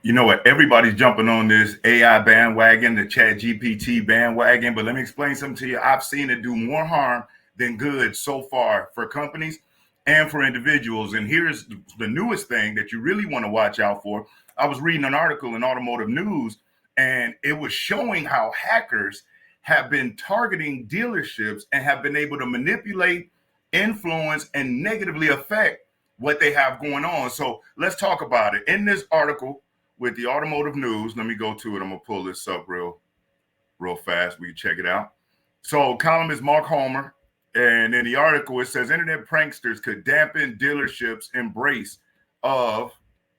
You know what? Everybody's jumping on this AI bandwagon, the Chat GPT bandwagon. But let me explain something to you. I've seen it do more harm than good so far for companies and for individuals. And here's the newest thing that you really want to watch out for. I was reading an article in Automotive News, and it was showing how hackers have been targeting dealerships and have been able to manipulate, influence, and negatively affect what they have going on. So let's talk about it. In this article, with the Automotive News. Let me go to it. I'm gonna pull this up real fast. We can check it out. So columnist Mark Homer, and in the article it says internet pranksters could dampen dealerships' embrace of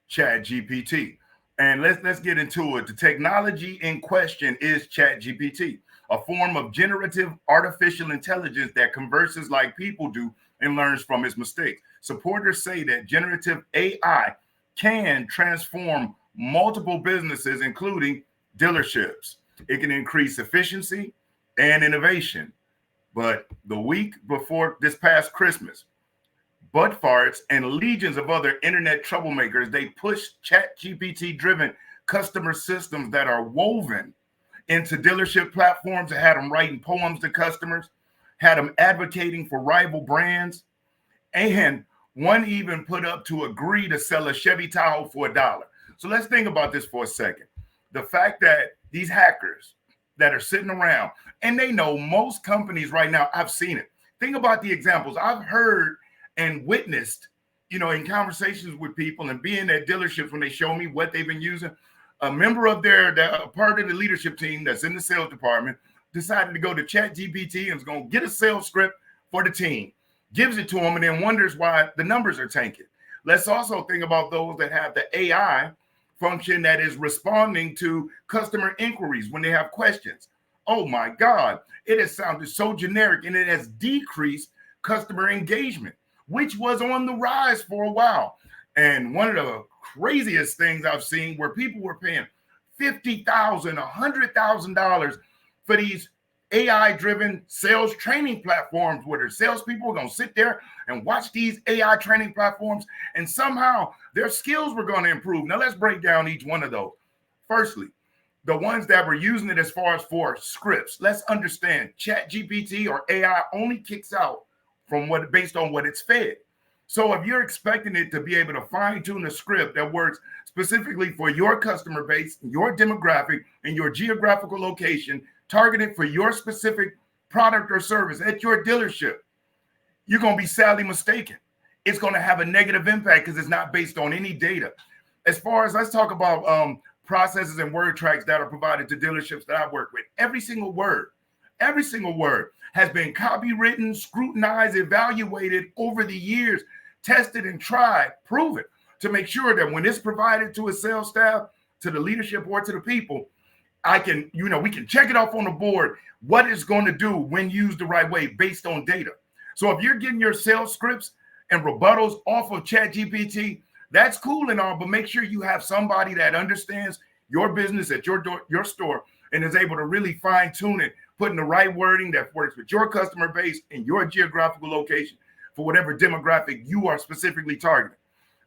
ChatGPT. And let's get into it. The technology in question is ChatGPT, a form of generative artificial intelligence that converses like people do and learns from its mistakes. Supporters say that generative AI can transform multiple businesses, including dealerships. It can increase efficiency and innovation. But the week before this past Christmas, butt farts and legions of other internet troublemakers, they pushed ChatGPT driven customer systems that are woven into dealership platforms and had them writing poems to customers, had them advocating for rival brands, and one even put up to agree to sell a Chevy Tahoe for $1. So let's think about this for a second. The fact that these hackers that are sitting around, and they know most companies right now, I've seen it. Think about the examples I've heard and witnessed, in conversations with people and being at dealerships when they show me what they've been using. A member of a part of the leadership team that's in the sales department decided to go to ChatGPT and is going to get a sales script for the team, gives it to them, and then wonders why the numbers are tanking. Let's also think about those that have the AI function that is responding to customer inquiries when they have questions. Oh my God, it has sounded so generic and it has decreased customer engagement, which was on the rise for a while. And one of the craziest things I've seen where people were paying $50,000, $100,000 for these AI-driven sales training platforms where the salespeople are going to sit there and watch these AI training platforms, and somehow their skills were going to improve. Now, let's break down each one of those. Firstly, the ones that were using it as far as for scripts. Let's understand ChatGPT or AI only kicks out from based on what it's fed. So if you're expecting it to be able to fine-tune a script that works specifically for your customer base, your demographic, and your geographical location, targeted for your specific product or service at your dealership, you're going to be sadly mistaken. It's going to have a negative impact because it's not based on any data. As far as let's talk about processes and word tracks that are provided to dealerships that I work with, every single word has been copywritten, scrutinized, evaluated over the years, tested and tried, proven to make sure that when it's provided to a sales staff, to the leadership, or to the people, we can check it off on the board what it's going to do when used the right way based on data. So if you're getting your sales scripts and rebuttals off of ChatGPT, that's cool and all, but make sure you have somebody that understands your business at your store and is able to really fine tune it, putting the right wording that works with your customer base and your geographical location for whatever demographic you are specifically targeting.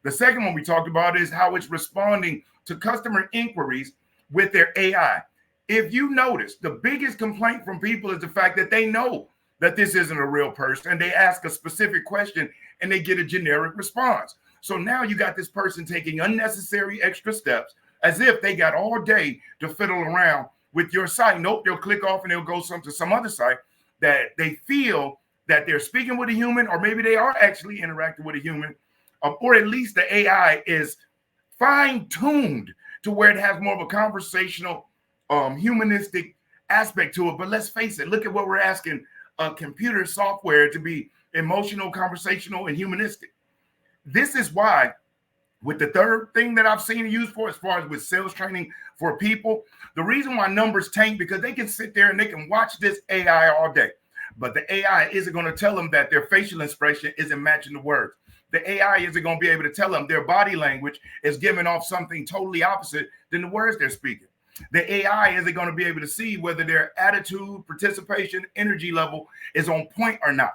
The second one we talked about is how it's responding to customer inquiries with their AI. If you notice, the biggest complaint from people is the fact that they know that this isn't a real person, and they ask a specific question and they get a generic response. So now you got this person taking unnecessary extra steps as if they got all day to fiddle around with your site. Nope, they'll click off and they'll go to some other site that they feel that they're speaking with a human, or maybe they are actually interacting with a human, or at least the AI is fine-tuned to where it has more of a conversational, humanistic aspect to it. But let's face it, look at what we're asking computer software to be: emotional, conversational, and humanistic. This is why, with the third thing that I've seen it used for, as far as with sales training for people, the reason why numbers tank, because they can sit there and they can watch this AI all day, but the AI isn't going to tell them that their facial expression isn't matching the words. The AI isn't going to be able to tell them their body language is giving off something totally opposite than the words they're speaking. The AI isn't going to be able to see whether their attitude, participation, energy level is on point or not.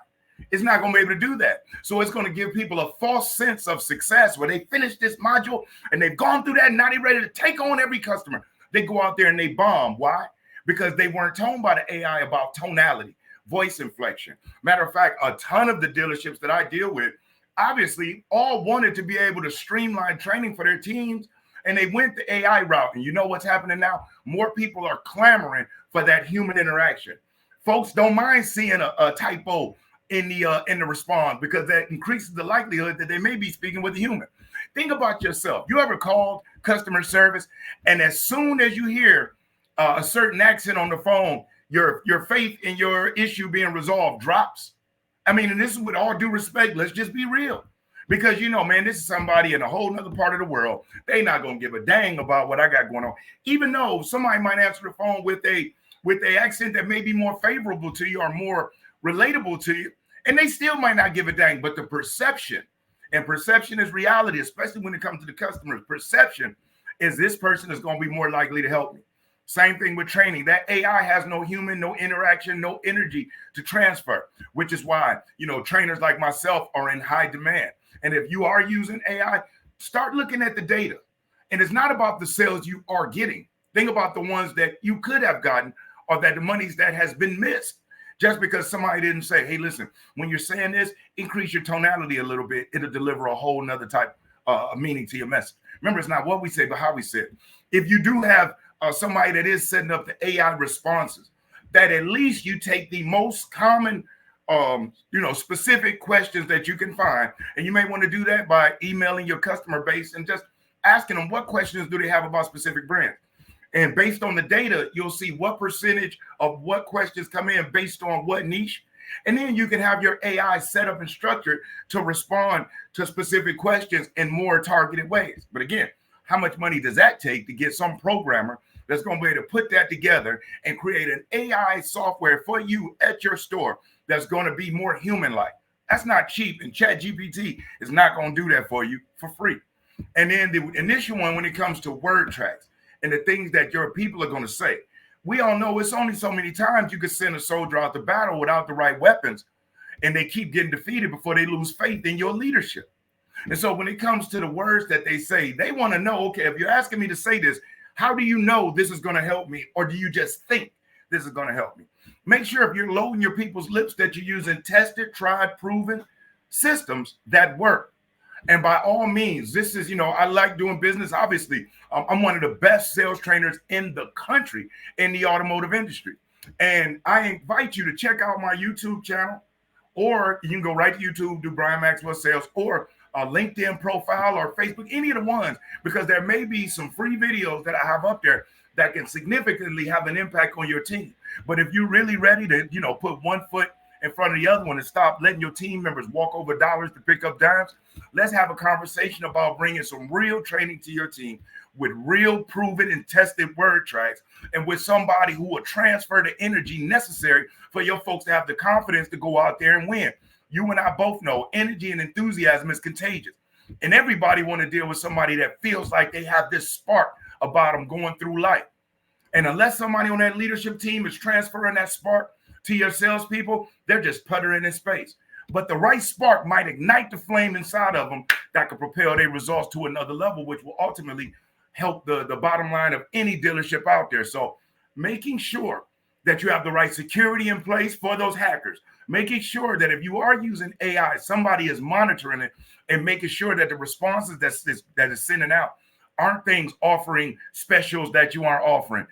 It's not going to be able to do that. So it's going to give people a false sense of success where they finish this module and they've gone through that and now they're ready to take on every customer. They go out there and they bomb. Why? Because they weren't told by the AI about tonality, voice inflection. Matter of fact, a ton of the dealerships that I deal with obviously all wanted to be able to streamline training for their teams, and they went the AI route. And you know what's happening now? More people are clamoring for that human interaction. Folks don't mind seeing a typo in the response because that increases the likelihood that they may be speaking with a human. Think about yourself. You ever called customer service, and as soon as you hear a certain accent on the phone, your faith in your issue being resolved drops? I mean, and this is with all due respect, let's just be real. Because, you know, man, this is somebody in a whole nother part of the world. They not going to give a dang about what I got going on. Even though somebody might answer the phone with a accent that may be more favorable to you or more relatable to you, and they still might not give a dang. But the perception, and perception is reality, especially when it comes to the customers. Perception is this person is going to be more likely to help me. Same thing with training. That AI has no human, no interaction, no energy to transfer, which is why, you know, trainers like myself are in high demand. And if you are using AI, start looking at the data. And it's not about the sales you are getting. Think about the ones that you could have gotten or that the monies that has been missed. Just because somebody didn't say, hey, listen, when you're saying this, increase your tonality a little bit. It'll deliver a whole nother type of meaning to your message. Remember, it's not what we say, but how we say it. If you do have somebody that is setting up the AI responses, that at least you take the most common, specific questions that you can find. And you may want to do that by emailing your customer base and just asking them what questions do they have about specific brands. And based on the data, you'll see what percentage of what questions come in based on what niche. And then you can have your AI set up and structured to respond to specific questions in more targeted ways. But again, how much money does that take to get some programmer that's going to be able to put that together and create an AI software for you at your store that's going to be more human-like? That's not cheap, and ChatGPT is not going to do that for you for free. And then the initial one, when it comes to word tracks and the things that your people are going to say, we all know it's only so many times you can send a soldier out to battle without the right weapons, and they keep getting defeated before they lose faith in your leadership. And so when it comes to the words that they say, they want to know, okay, if you're asking me to say this, how do you know this is going to help me? Or do you just think this is going to help me? Make sure if you're loading your people's lips that you're using tested, tried, proven systems that work. And by all means, this is, I like doing business. Obviously, I'm one of the best sales trainers in the country in the automotive industry. And I invite you to check out my YouTube channel, or you can go right to YouTube, do Brian Maxwell Sales, or a LinkedIn profile or Facebook, any of the ones, because there may be some free videos that I have up there that can significantly have an impact on your team. But if you're really ready to, put one foot in front of the other one and stop letting your team members walk over dollars to pick up dimes, let's have a conversation about bringing some real training to your team with real proven and tested word tracks, and with somebody who will transfer the energy necessary for your folks to have the confidence to go out there and win. You and I both know energy and enthusiasm is contagious, and everybody want to deal with somebody that feels like they have this spark about them going through life. And unless somebody on that leadership team is transferring that spark to your salespeople, they're just puttering in space. But the right spark might ignite the flame inside of them that could propel their results to another level, which will ultimately help the bottom line of any dealership out there. So making sure that you have the right security in place for those hackers, making sure that if you are using AI, somebody is monitoring it and making sure that the responses that is sending out aren't things offering specials that you aren't offering,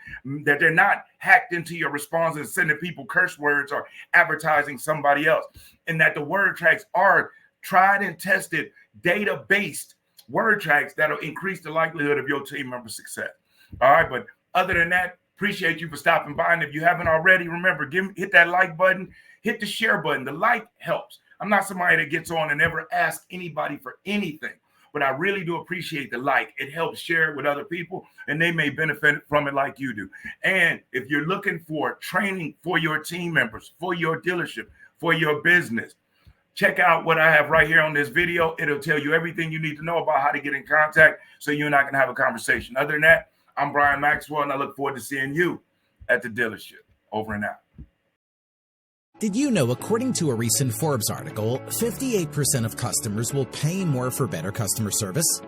that they're not hacked into your responses and sending people curse words or advertising somebody else, and that the word tracks are tried and tested, data-based word tracks that'll increase the likelihood of your team member success. All right, but other than that, appreciate you for stopping by. And if you haven't already, remember, hit that like button, hit the share button. The like helps. I'm not somebody that gets on and never asks anybody for anything, but I really do appreciate the like. It helps share it with other people, and they may benefit from it like you do. And if you're looking for training for your team members, for your dealership, for your business, check out what I have right here on this video. It'll tell you everything you need to know about how to get in contact so you and I can have a conversation. Other than that, I'm Brian Maxwell, and I look forward to seeing you at the dealership. Over and out. Did you know, according to a recent Forbes article, 58% of customers will pay more for better customer service?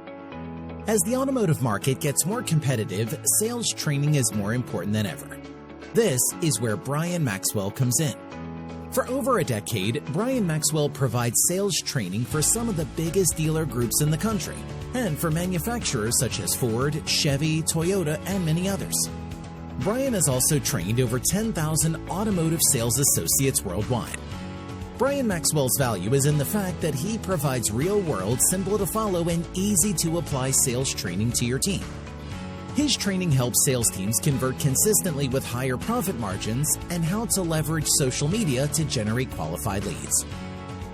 As the automotive market gets more competitive, sales training is more important than ever. This is where Brian Maxwell comes in. For over a decade, Brian Maxwell provides sales training for some of the biggest dealer groups in the country, and for manufacturers such as Ford, Chevy, Toyota, and many others. Brian has also trained over 10,000 automotive sales associates worldwide. Brian Maxwell's value is in the fact that he provides real-world, simple-to-follow, and easy-to-apply sales training to your team. His training helps sales teams convert consistently with higher profit margins and how to leverage social media to generate qualified leads.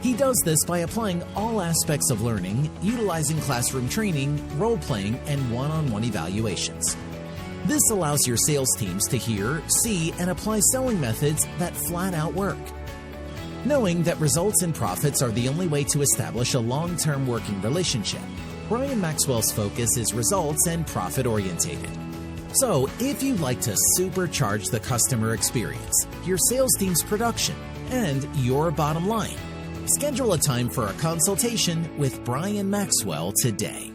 He does this by applying all aspects of learning, utilizing classroom training, role-playing, and one-on-one evaluations. This allows your sales teams to hear, see, and apply selling methods that flat out work. Knowing that results and profits are the only way to establish a long-term working relationship, Brian Maxwell's focus is results and profit-orientated. So, if you'd like to supercharge the customer experience, your sales team's production, and your bottom line, schedule a time for a consultation with Brian Maxwell today.